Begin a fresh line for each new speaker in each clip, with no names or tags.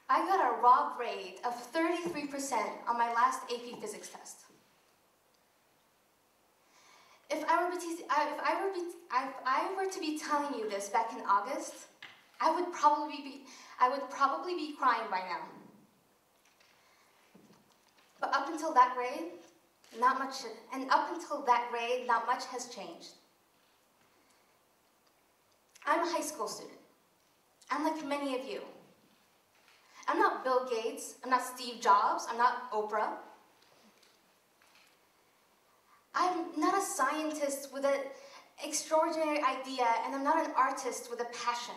I got a raw grade of 33% on my last AP Physics test. If I were to be telling you this back in August, I would probably be crying by now. But up until that grade, not much has changed. I'm a high school student. I'm like many of you. I'm not Bill Gates, I'm not Steve Jobs, I'm not Oprah. I'm not a scientist with an extraordinary idea, and I'm not an artist with a passion.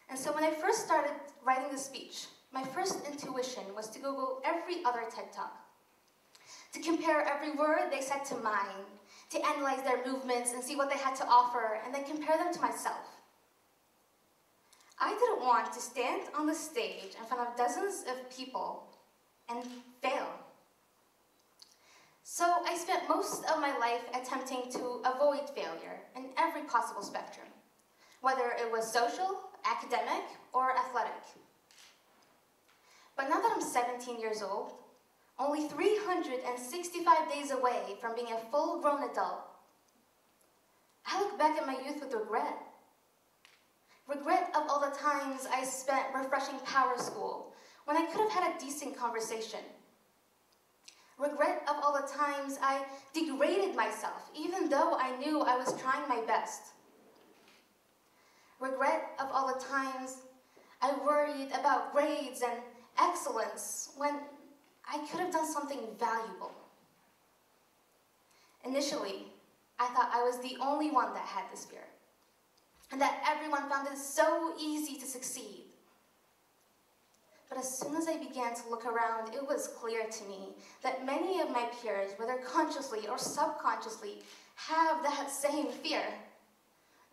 And so when I first started writing the speech, my first intuition was to Google every other TED Talk, to compare every word they said to mine, to analyze their movements and see what they had to offer, and then compare them to myself. I didn't want to stand on the stage in front of dozens of people and fail. So I spent most of my life attempting to avoid failure in every possible spectrum, whether it was social, academic, or athletic. But now that I'm 17 years old, only 365 days away from being a full-grown adult, I look back at my youth with regret. Regret of all the times I spent refreshing Power School when I could have had a decent conversation. Regret of all the times I degraded myself, even though I knew I was trying my best. Regret of all the times I worried about grades and excellence when I could have done something valuable. Initially, I thought I was the only one that had this fear, and that everyone found it so easy to succeed. But as soon as I began to look around, it was clear to me that many of my peers, whether consciously or subconsciously, have that same fear,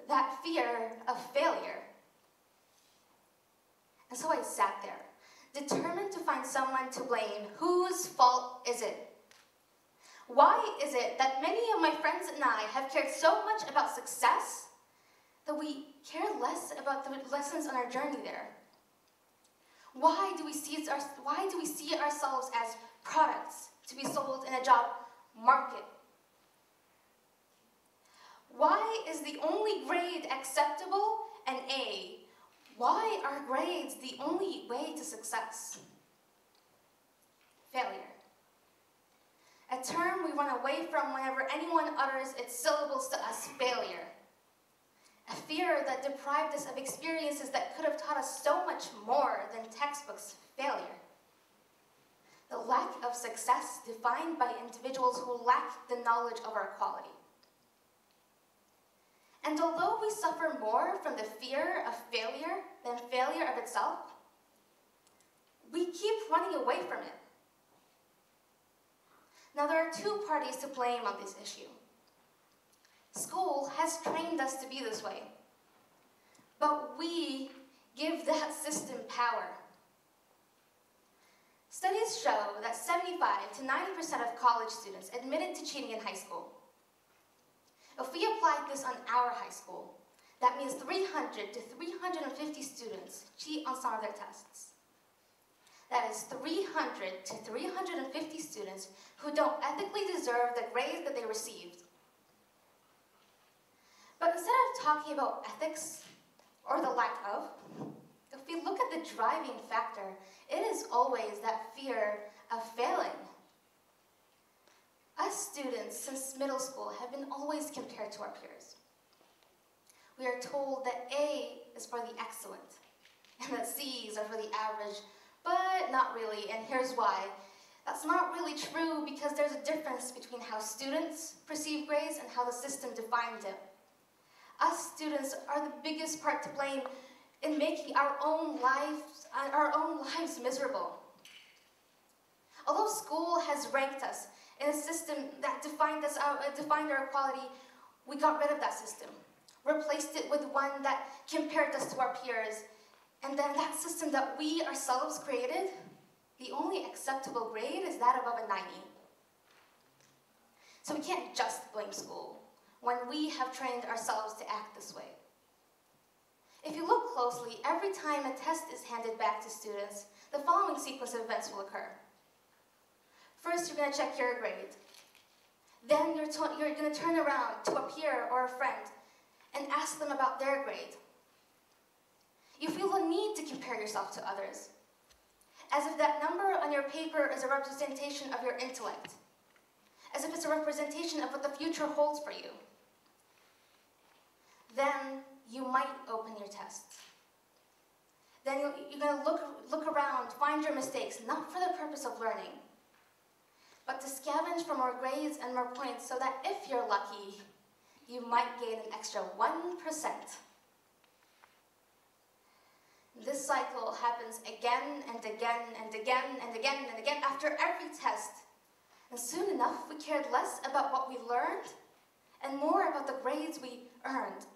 that fear of failure. And so I sat there, determined to find someone to blame. Whose fault is it? Why is it that many of my friends and I have cared so much about success that we care less about the lessons on our journey there? Why do we see ourselves as products to be sold in a job market? Why is the only grade acceptable an A? Why are grades the only way to success? Failure. A term we run away from whenever anyone utters its syllables to us, failure. A fear that deprived us of experiences that could have taught us so much more than textbooks, failure. The lack of success defined by individuals who lack the knowledge of our quality. And although we suffer more from the fear of failure than failure of itself, we keep running away from it. Now, there are two parties to blame on this issue. School has trained us to be this way, but we give that system power. Studies show that 75 to 90% of college students admitted to cheating in high school. If we applied this on our high school, that means 300 to 350 students cheat on some of their tests. That is 300 to 350 students who don't ethically deserve the grades that they received. But instead of talking about ethics, or the lack of, if we look at the driving factor, it is always that fear of failing. Us students, since middle school, have been always compared to our peers. We are told that A is for the excellent, and that C's are for the average, but not really, and here's why. That's not really true because there's a difference between how students perceive grades and how the system defines it. Us students are the biggest part to blame in making our own lives miserable. Although school has ranked us in a system that defined our equality, we got rid of that system, replaced it with one that compared us to our peers, and then that system that we ourselves created, the only acceptable grade is that above a 90. So we can't just blame school when we have trained ourselves to act this way. If you look closely, every time a test is handed back to students, the following sequence of events will occur. First, you're going to check your grade. Then you're going to turn around to a peer or a friend and ask them about their grade. You feel the need to compare yourself to others, as if that number on your paper is a representation of your intellect, as if it's a representation of what the future holds for you. Then you might open your tests. Then you're going to look around, find your mistakes, not for the purpose of learning, but to scavenge for more grades and more points so that if you're lucky, you might gain an extra 1%. This cycle happens again and again and again and again and again after every test. And soon enough, we cared less about what we learned and more about the grades we earned.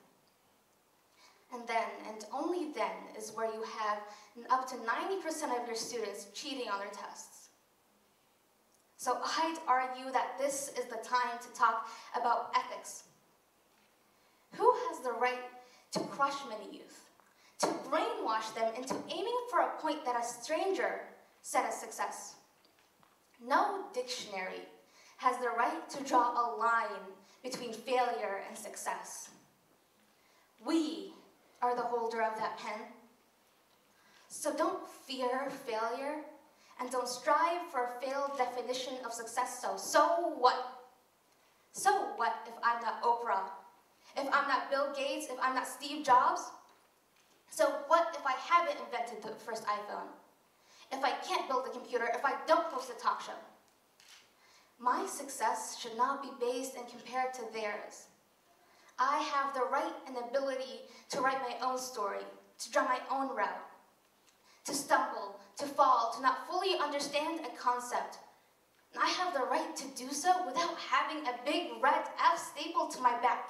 And then, and only then, is where you have up to 90% of your students cheating on their tests. So I'd argue that this is the time to talk about ethics. Who has the right to crush many youth, to brainwash them into aiming for a point that a stranger set as success? No dictionary has the right to draw a line between failure and success. We are the holder of that pen. So don't fear failure, and don't strive for a failed definition of success. So what? So what if I'm not Oprah? If I'm not Bill Gates? If I'm not Steve Jobs? So what if I haven't invented the first iPhone? If I can't build a computer? If I don't host a talk show? My success should not be based and compared to theirs. I have the right and ability to write my own story, to draw my own route, to stumble, to fall, to not fully understand a concept. And I have the right to do so without having a big red F stapled to my back.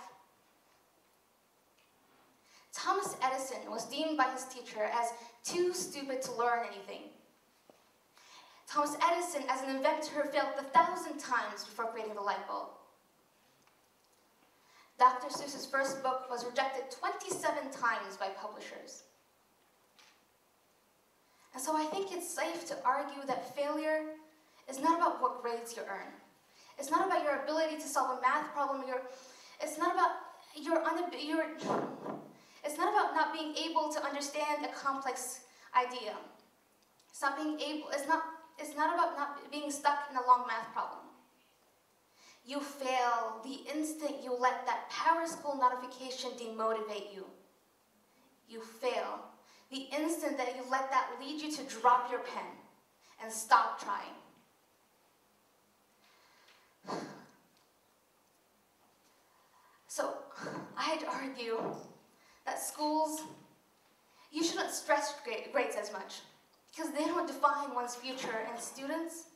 Thomas Edison was deemed by his teacher as too stupid to learn anything. Thomas Edison, as an inventor, failed 1,000 times before creating the light bulb. Dr. Seuss's first book was rejected 27 times by publishers. And so I think it's safe to argue that failure is not about what grades you earn. It's not about your ability to solve a math problem. It's not about it's not about not being able to understand a complex idea. It's not about not being stuck in a long math problem. You fail the instant you let that Power School notification demotivate you. You fail the instant that you let that lead you to drop your pen and stop trying. So I'd argue that schools, you shouldn't stress grades as much because they don't define one's future, and students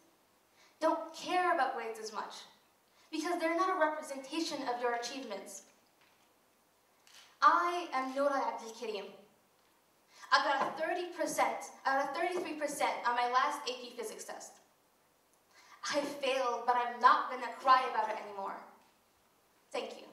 don't care about grades as much because they're not a representation of your achievements. I am Nora AlAbdulkareem. I got a 33% on my last AP physics test. I failed, but I'm not going to cry about it anymore. Thank you.